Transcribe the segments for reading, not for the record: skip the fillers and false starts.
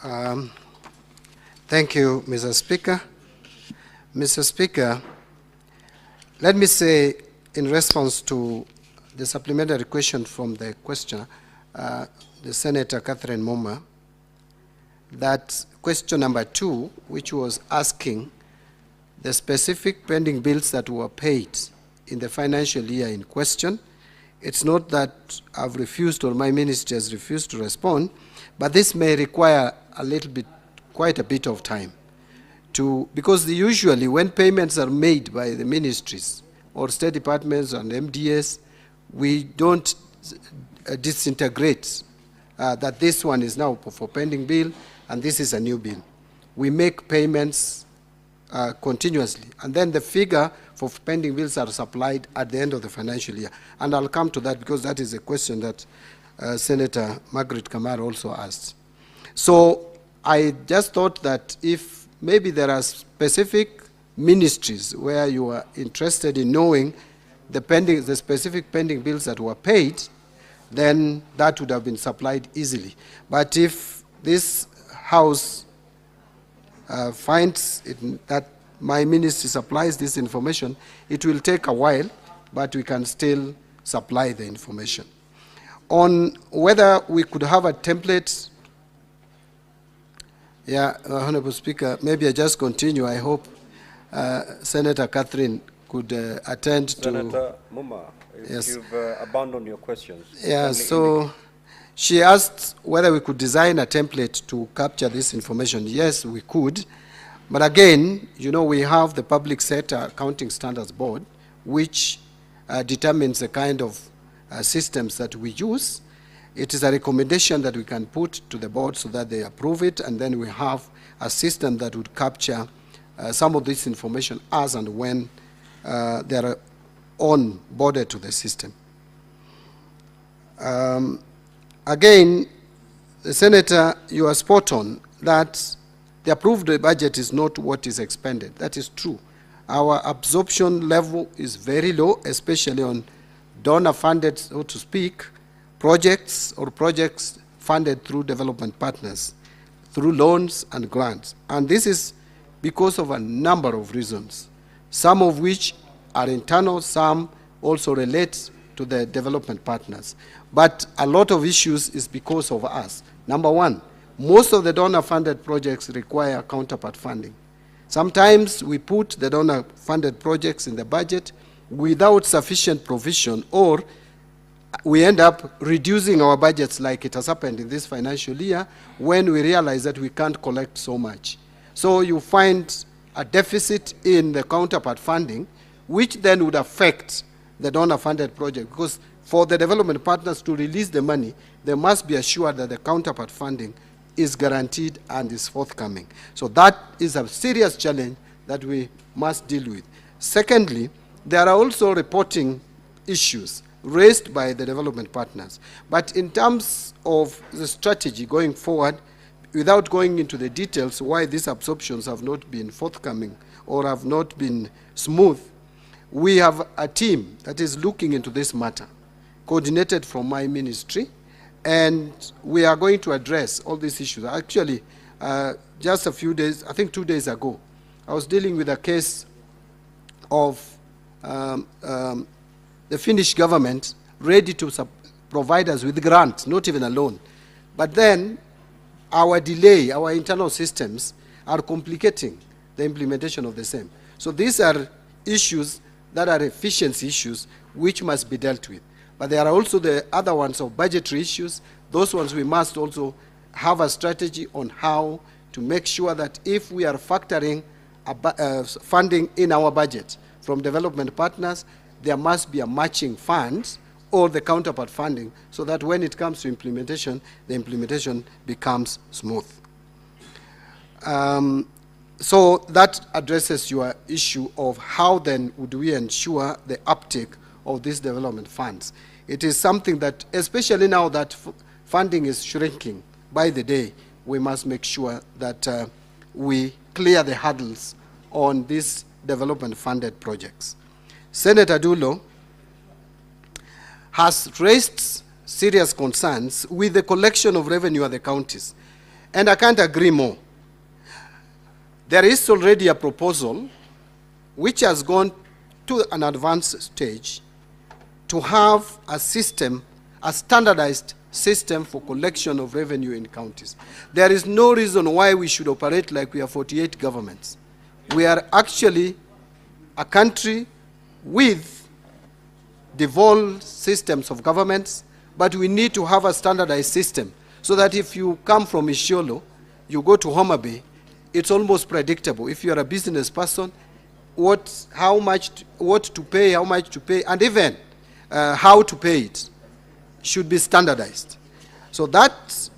Um, Thank you, Mr. Speaker. Mr. Speaker, let me say in response to the supplementary question from the questioner, the Senator Catherine Moma, that question number 2, which was asking the specific pending bills that were paid in the financial year in question. It's not that I've refused or my ministry has refused to respond, but this may require a little bit, quite a bit of time because usually when payments are made by the ministries or state departments and MDS, we don't disintegrate that this one is now for pending bill and this is a new bill. We make payments continuously, and then the figure for pending bills are supplied at the end of the financial year. And I'll come to that because that is a question that Senator Margaret Kamar also asked. So I just thought that if maybe there are specific ministries where you are interested in knowing the specific pending bills that were paid, then that would have been supplied easily. But if this House finds that my ministry supplies this information, it will take a while, but we can still supply the information. On whether we could have a template, Honorable Speaker, maybe I just continue. I hope Senator Catherine could attend to... Senator Muma, if yes. You've abandoned your questions. Yeah, so she asked whether we could design a template to capture this information. Yes, we could. But again, you know, we have the Public Sector Accounting Standards Board, which determines the kind of systems that we use. It is a recommendation that we can put to the board so that they approve it, and then we have a system that would capture some of this information as and when they are onboarded to the system. Again, the Senator, you are spot on that the approved budget is not what is expended. That is true. Our absorption level is very low, especially on donor-funded, so to speak, projects or projects funded through development partners, through loans and grants. And this is because of a number of reasons, some of which are internal, some also relate to the development partners. But a lot of issues is because of us. Number one, most of the donor-funded projects require counterpart funding. Sometimes we put the donor-funded projects in the budget without sufficient provision, or we end up reducing our budgets like it has happened in this financial year when we realize that we can't collect so much. So you find a deficit in the counterpart funding, which then would affect the donor-funded project, because for the development partners to release the money, they must be assured that the counterpart funding is guaranteed and is forthcoming. So that is a serious challenge that we must deal with. Secondly, there are also reporting issues raised by the development partners. But in terms of the strategy going forward, without going into the details why these absorptions have not been forthcoming or have not been smooth, we have a team that is looking into this matter, coordinated from my ministry, and we are going to address all these issues. Actually, just a few days, I think 2 days ago, I was dealing with a case of the Finnish government ready to provide us with grants, not even a loan. But then our delay, our internal systems are complicating the implementation of the same. So these are issues that are efficiency issues which must be dealt with. But there are also the other ones of budgetary issues. Those ones we must also have a strategy on how to make sure that if we are factoring funding in our budget from development partners, there must be a matching fund or the counterpart funding so that when it comes to implementation, the implementation becomes smooth. So that addresses your issue of how then would we ensure the uptake of these development funds. It is something that, especially now that funding is shrinking by the day, we must make sure that we clear the hurdles on these development funded projects. Senator Dulo has raised serious concerns with the collection of revenue at the counties. And I can't agree more. There is already a proposal which has gone to an advanced stage to have a system, a standardized system for collection of revenue in counties. There is no reason why we should operate like we are 48 governments. We are actually a country with devolved systems of governments, but we need to have a standardized system so that if you come from Isiolo, you go to Homa Bay, it's almost predictable. If you are a business person, what to pay, how much to pay, and even how to pay it should be standardized. So that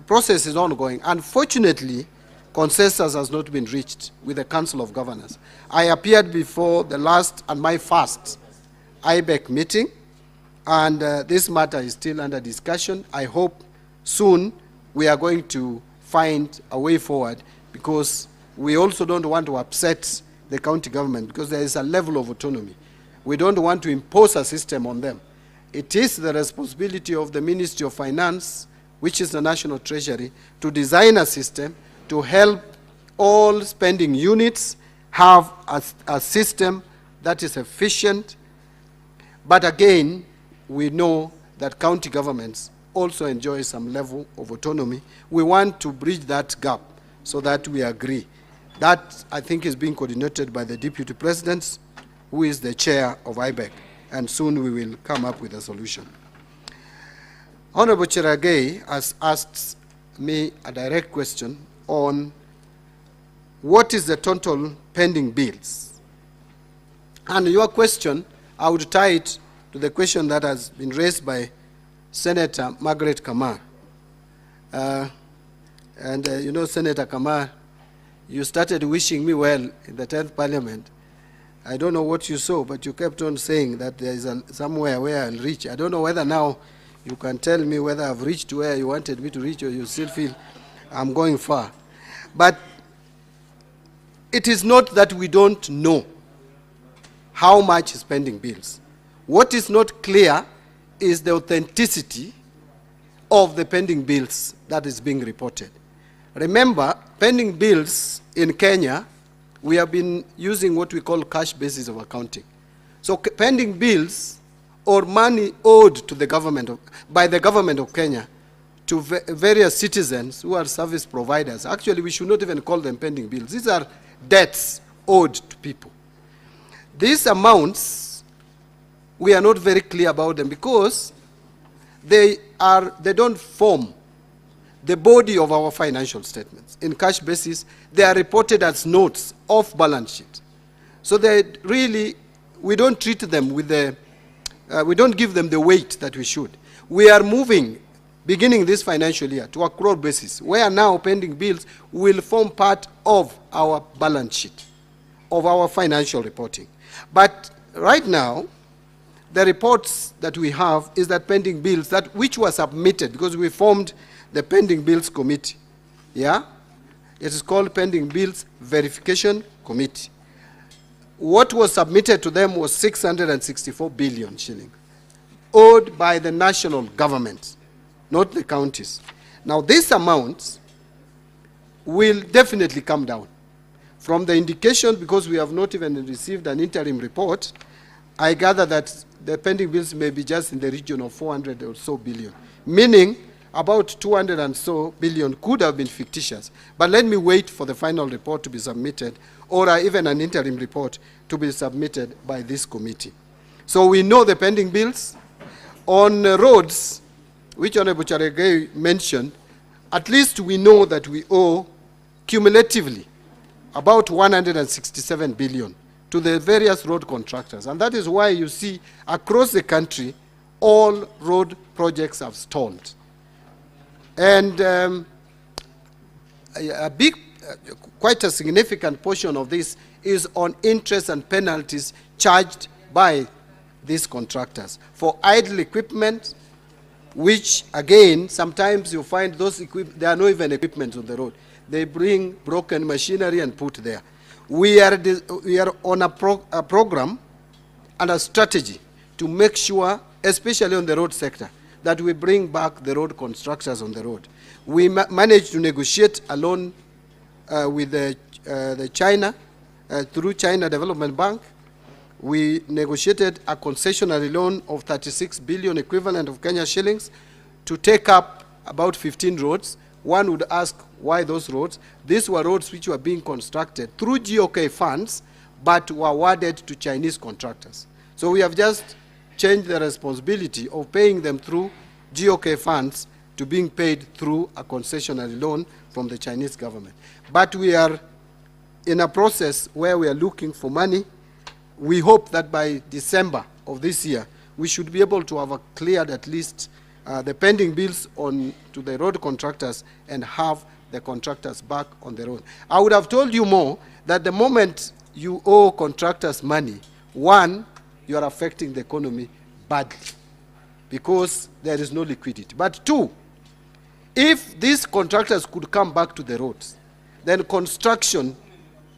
process is ongoing. Unfortunately, consensus has not been reached with the Council of Governors. I appeared before the last and my first IBEC meeting, and this matter is still under discussion. I hope soon we are going to find a way forward, because we also don't want to upset the county government, because there is a level of autonomy. We don't want to impose a system on them. It is the responsibility of the Ministry of Finance, which is the National Treasury, to design a system to help all spending units have a system that is efficient. But again, we know that county governments also enjoy some level of autonomy. We want to bridge that gap so that we agree. That, I think, is being coordinated by the Deputy President, who is the chair of IBEC, and soon we will come up with a solution. Honorable Cheragay has asked me a direct question on what is the total pending bills. And your question, I would tie it to the question that has been raised by Senator Margaret Kamar. You know, Senator Kamar, you started wishing me well in the 10th Parliament. I don't know what you saw, but you kept on saying that there is somewhere where I'll reach. I don't know whether now you can tell me whether I've reached where you wanted me to reach, or you still feel I'm going far. But it is not that we don't know how much is pending bills. What is not clear is the authenticity of the pending bills that is being reported. Remember, pending bills in Kenya, we have been using what we call cash basis of accounting. So pending bills or money owed to the government by the government of Kenya to various citizens who are service providers. Actually, we should not even call them pending bills. These are debts owed to people. These amounts, we are not very clear about them, because they don't form the body of our financial statements. In cash basis, they are reported as notes off balance sheet. So they really, we don't treat them with the, we don't give them the weight that we should. We are moving, beginning this financial year, to accrual basis, where now pending bills will form part of our balance sheet, of our financial reporting. But right now, the reports that we have is that pending bills which were submitted, because we formed the pending bills committee. Yeah? It is called pending bills verification committee. What was submitted to them was 664 billion shillings, owed by the national government, not the counties. Now, these amounts will definitely come down. From the indication, because we have not even received an interim report, I gather that the pending bills may be just in the region of 400 or so billion, meaning about 200 and so billion could have been fictitious. But let me wait for the final report to be submitted, or even an interim report to be submitted by this committee. So we know the pending bills. On roads, which Honorable Cheragay mentioned, at least we know that we owe cumulatively about 167 billion to the various road contractors. And that is why you see across the country, all road projects have stalled. And quite a significant portion of this is on interest and penalties charged by these contractors for idle equipment, which again, sometimes you find those there are no even equipment on the road. They bring broken machinery and put there. We are on a program and a strategy to make sure, especially on the road sector, that we bring back the road constructors on the road. We managed to negotiate a loan with the China, through China Development Bank. We negotiated a concessionary loan of 36 billion equivalent of Kenya shillings to take up about 15 roads. One would ask, why those roads? These were roads which were being constructed through GOK funds, but were awarded to Chinese contractors. So we have just changed the responsibility of paying them through GOK funds to being paid through a concessionary loan from the Chinese government. But we are in a process where we are looking for money. We hope that by December of this year, we should be able to have cleared at least the pending bills on to the road contractors and have the contractors back on the road. I would have told you more that the moment you owe contractors money, one, you are affecting the economy badly because there is no liquidity. But two, if these contractors could come back to the roads, then construction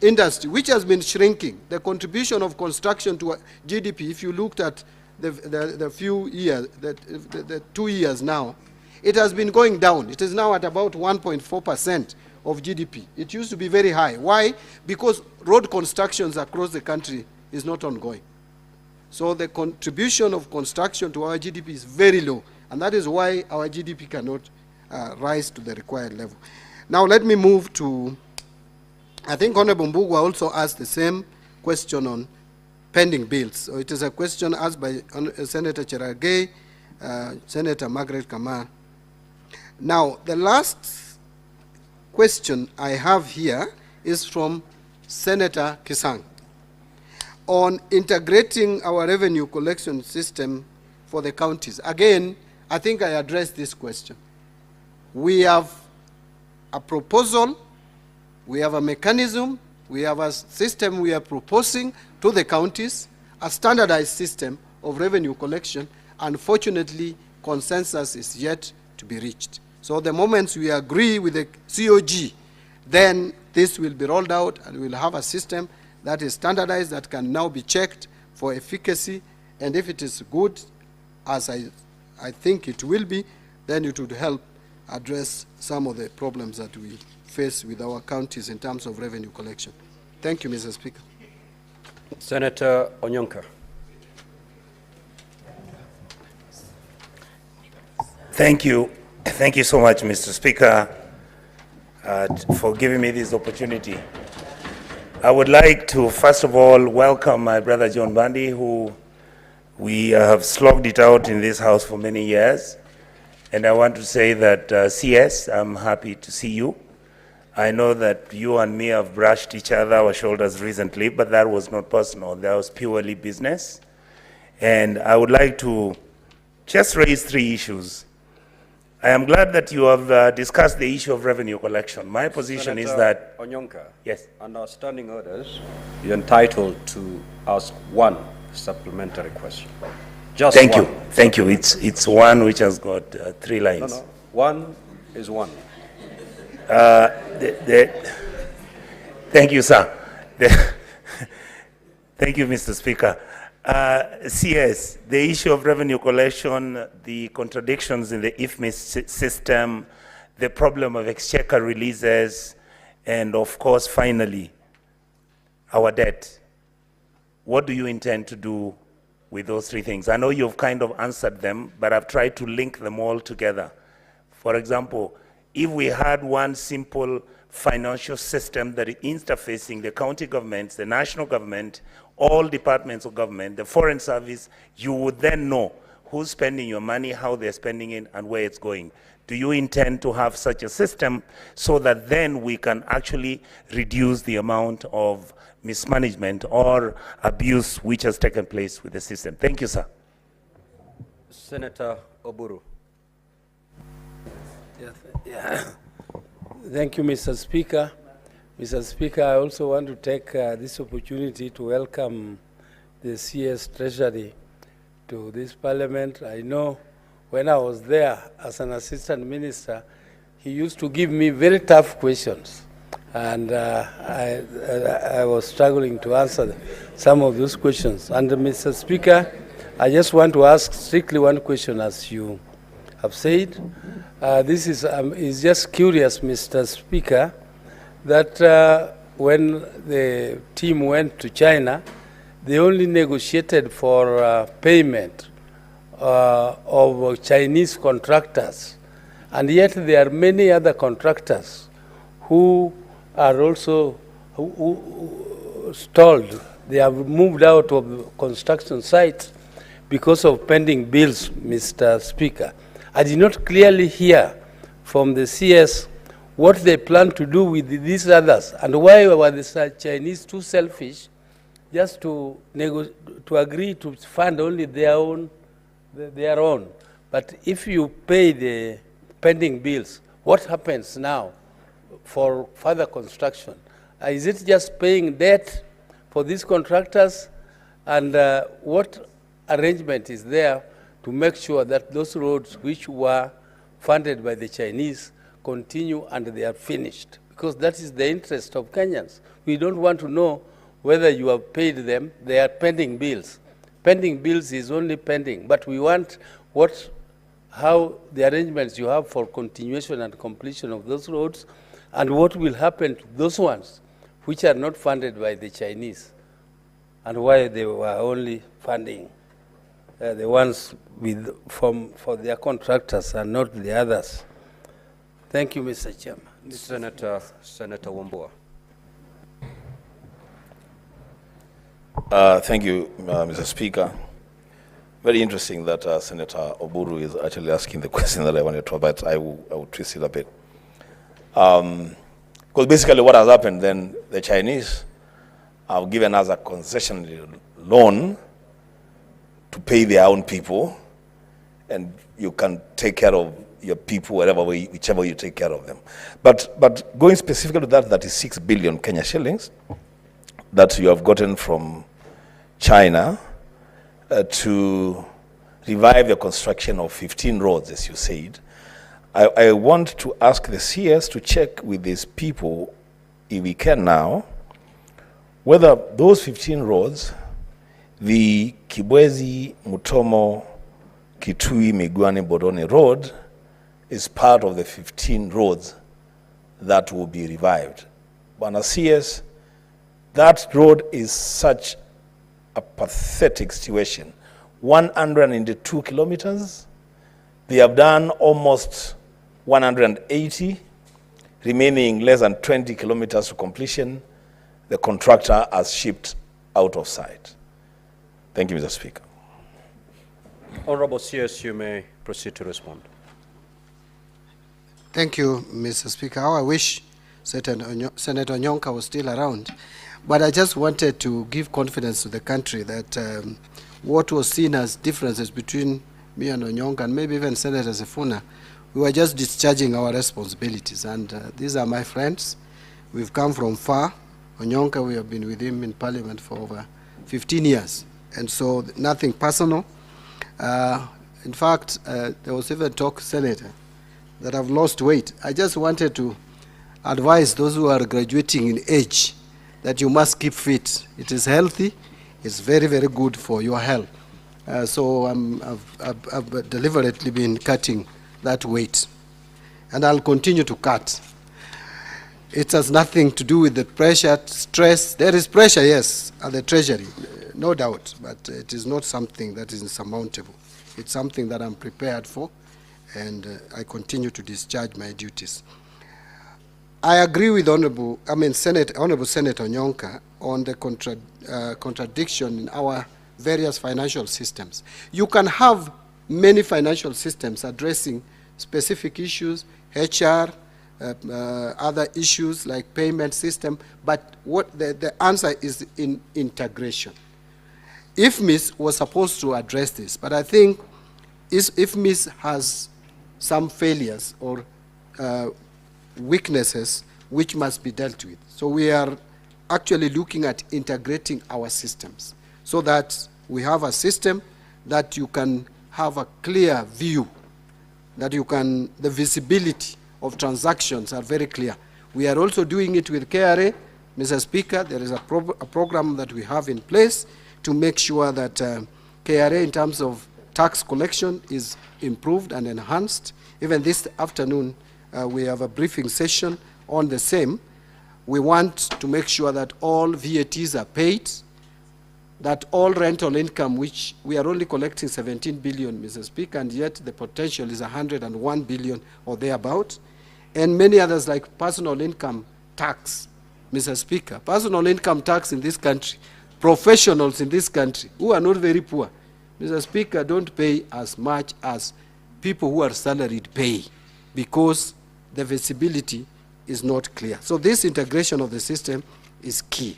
industry, which has been shrinking, the contribution of construction to GDP, if you looked at the few years, the 2 years now, it has been going down. It is now at about 1.4% of GDP. It used to be very high. Why? Because road constructions across the country is not ongoing. So the contribution of construction to our GDP is very low, and that is why our GDP cannot rise to the required level. Now let me move to, I think Honorable Mbugua also asked the same question on pending bills. So it is a question asked by Senator Cherargei, Senator Margaret Kamar. Now, the last question I have here is from Senator Kisang on integrating our revenue collection system for the counties. Again, I think I addressed this question. We have a proposal, we have a mechanism, we have a system we are proposing to the counties, a standardized system of revenue collection. Unfortunately, consensus is yet to be reached. So the moment we agree with the COG, then this will be rolled out and we'll have a system that is standardized, that can now be checked for efficacy, and if it is good, as I think it will be, then it would help address some of the problems that we face with our counties in terms of revenue collection. Thank you, Mr. Speaker. Senator Onyonka. Thank you. Thank you so much, Mr. Speaker, for giving me this opportunity. I would like to, first of all, welcome my brother John Mbadi, who we have slogged it out in this house for many years. And I want to say that, CS, I'm happy to see you. I know that you and me have brushed each other our shoulders recently, but that was not personal. That was purely business. And I would like to just raise 3 issues. I am glad that you have discussed the issue of revenue collection. My position is that... Onyonka, yes. Under standing orders, you're entitled to ask 1 supplementary question. Just Thank one. you. Thank you. It's one which has got 3 lines. No, 1 is 1. Thank you, sir. Thank you, Mr. Speaker. CS, the issue of revenue collection, the contradictions in the IFMIS system, the problem of exchequer releases, and of course, finally, our debt. What do you intend to do with those 3 things? I know you've kind of answered them, but I've tried to link them all together. For example, if we had one simple financial system that is interfacing the county governments, the national government, all departments of government, the foreign service, you would then know who's spending your money, how they're spending it, and where it's going. Do you intend to have such a system so that then we can actually reduce the amount of mismanagement or abuse which has taken place with the system? Thank you, sir. Senator Oburu. Thank you, Mr. Speaker. Mr. Speaker, I also want to take this opportunity to welcome the CS Treasury to this Parliament. I know when I was there as an assistant minister, he used to give me very tough questions, and I was struggling to answer some of those questions. And Mr. Speaker, I just want to ask strictly one question as you have said. This is just curious, Mr. Speaker, that when the team went to China, they only negotiated for payment of Chinese contractors. And yet there are many other contractors who are also stalled. They have moved out of construction sites because of pending bills, Mr. Speaker. I did not clearly hear from the CS what they plan to do with these others, and why were the Chinese too selfish just to agree to fund only their own. But if you pay the pending bills, what happens now for further construction? Is it just paying debt for these contractors? And what arrangement is there to make sure that those roads which were funded by the Chinese continue and they are finished? Because that is the interest of Kenyans. We don't want to know whether you have paid them. They are pending bills. Pending bills is only pending, but we want how the arrangements you have for continuation and completion of those roads, and what will happen to those ones which are not funded by the Chinese, and why they were only funding the ones for their contractors and not the others. Thank you, Mr. Chairman. Senator Wambua. Thank you, Mr. Speaker. Very interesting that Senator Oburu is actually asking the question that I wanted to, but I will twist it a bit. Because basically what has happened, then the Chinese have given us a concessionary loan to pay their own people, and you can take care of your people whichever you take care of them. But going specifically to that 36 billion Kenya shillings that you have gotten from China to revive the construction of 15 roads, as you said, I want to ask the CS to check with these people, if we can now, whether those 15 roads, the Kibwezi, Mutomo, Kitui, Migwani, Bodoni Road, is part of the 15 roads that will be revived. Bwana CS, that road is such a pathetic situation. 102 kilometers. They have done almost 180, remaining less than 20 kilometers to completion. The contractor has shipped out of sight. Thank you, Mr. Speaker. Honorable CS, you may proceed to respond. Thank you, Mr. Speaker. How I wish Senator Onyonka was still around. But I just wanted to give confidence to the country that what was seen as differences between me and Onyonka, and maybe even Senator Sifuna, we were just discharging our responsibilities. And these are my friends. We've come from far. Onyonka, we have been with him in Parliament for over 15 years. And so nothing personal. In fact, there was even talk, Senator, that I've lost weight. I just wanted to advise those who are graduating in age that you must keep fit. It is healthy. It's very, very good for your health. So I've deliberately been cutting that weight. And I'll continue to cut. It has nothing to do with the pressure, stress. There is pressure, yes, at the Treasury, no doubt. But it is not something that is insurmountable. It's something that I'm prepared for, and I continue to discharge my duties. I agree with Honorable Senator Onyonka on the contradiction in our various financial systems. You can have many financial systems addressing specific issues, HR, other issues like payment system, but what the answer is in integration. IFMIS was supposed to address this, but I think IFMIS has some failures or weaknesses which must be dealt with. So we are actually looking at integrating our systems so that we have a system that you can have a clear view, that you can, the visibility of transactions are very clear. We are also doing it with KRA. Mr. Speaker, there is a program that we have in place to make sure that KRA, in terms of tax collection is improved and enhanced. Even this afternoon, we have a briefing session on the same. We want to make sure that all VATs are paid, that all rental income, which we are only collecting 17 billion, Mr. Speaker, and yet the potential is 101 billion or thereabout, and many others like personal income tax, Mr. Speaker. Personal income tax in this country, professionals in this country who are not very poor, Mr. Speaker, don't pay as much as people who are salaried pay because the visibility is not clear. So this integration of the system is key.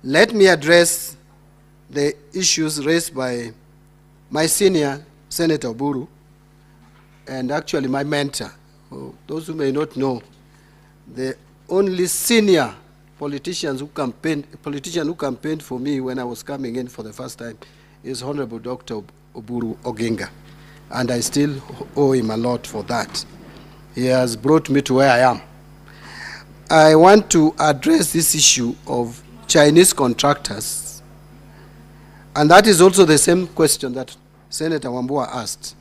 Let me address the issues raised by my senior, Senator Oburu, and actually my mentor. Those who may not know, the only senior politician who campaigned for me when I was coming in for the first time is Honorable Dr. Oburu Oginga, and I still owe him a lot for that. He has brought me to where I am. I want to address this issue of Chinese contractors, and that is also the same question that Senator Wambua asked.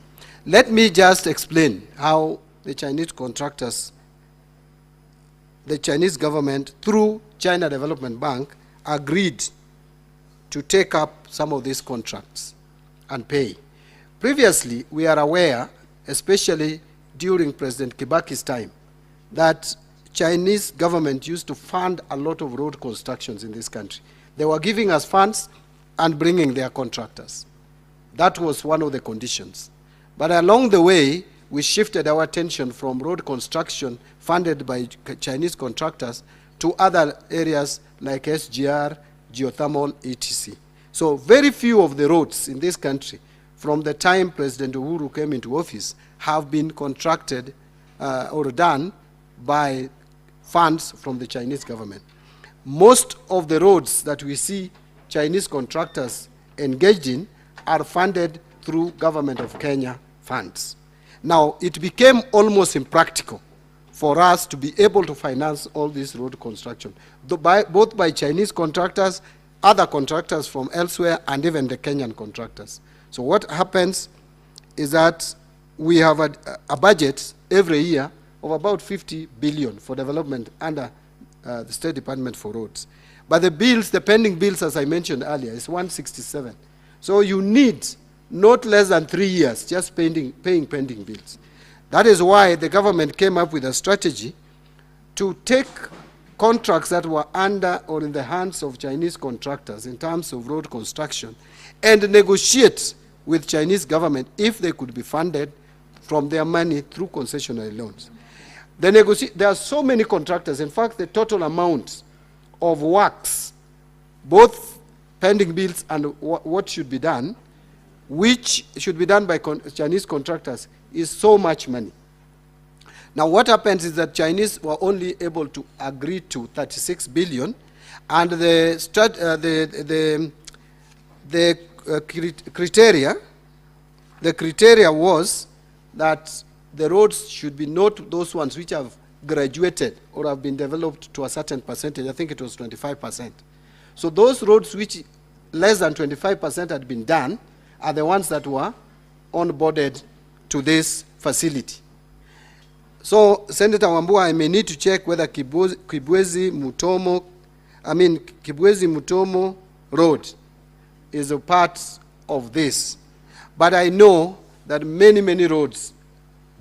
Let me just explain how the Chinese contractors, the Chinese government, through China Development Bank, agreed to take up some of these contracts and pay. Previously, we are aware, especially during President Kibaki's time, that Chinese government used to fund a lot of road constructions in this country. They were giving us funds and bringing their contractors. That was one of the conditions. But along the way, we shifted our attention from road construction funded by Chinese contractors to other areas like SGR, geothermal, etc. So very few of the roads in this country, from the time President Uhuru came into office, have been contracted or done by funds from the Chinese government. Most of the roads that we see Chinese contractors engaged in are funded through Government of Kenya funds. Now, it became almost impractical for us to be able to finance all this road construction, both by Chinese contractors, other contractors from elsewhere, and even the Kenyan contractors. So what happens is that we have a budget every year of about 50 billion for development under the State Department for Roads. But the bills, the pending bills, as I mentioned earlier, is 167. So you need not less than 3 years just paying pending bills. That is why the government came up with a strategy to take contracts that were under or in the hands of Chinese contractors in terms of road construction and negotiate with Chinese government if they could be funded from their money through concessionary loans. There are so many contractors. In fact, the total amount of works, both pending bills and what should be done, which should be done by Chinese contractors, is so much money. Now, what happens is that Chinese were only able to agree to 36 billion, and the criteria was that the roads should be not those ones which have graduated or have been developed to a certain percentage. I think it was 25%. So those roads which less than 25% had been done are the ones that were onboarded to this facility. So, Senator Wambua, I may need to check whether Kibwezi Mutomo Road is a part of this. But I know that many roads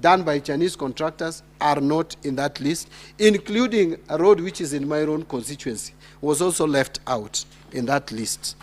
done by Chinese contractors are not in that list, including a road which is in my own constituency, was also left out in that list.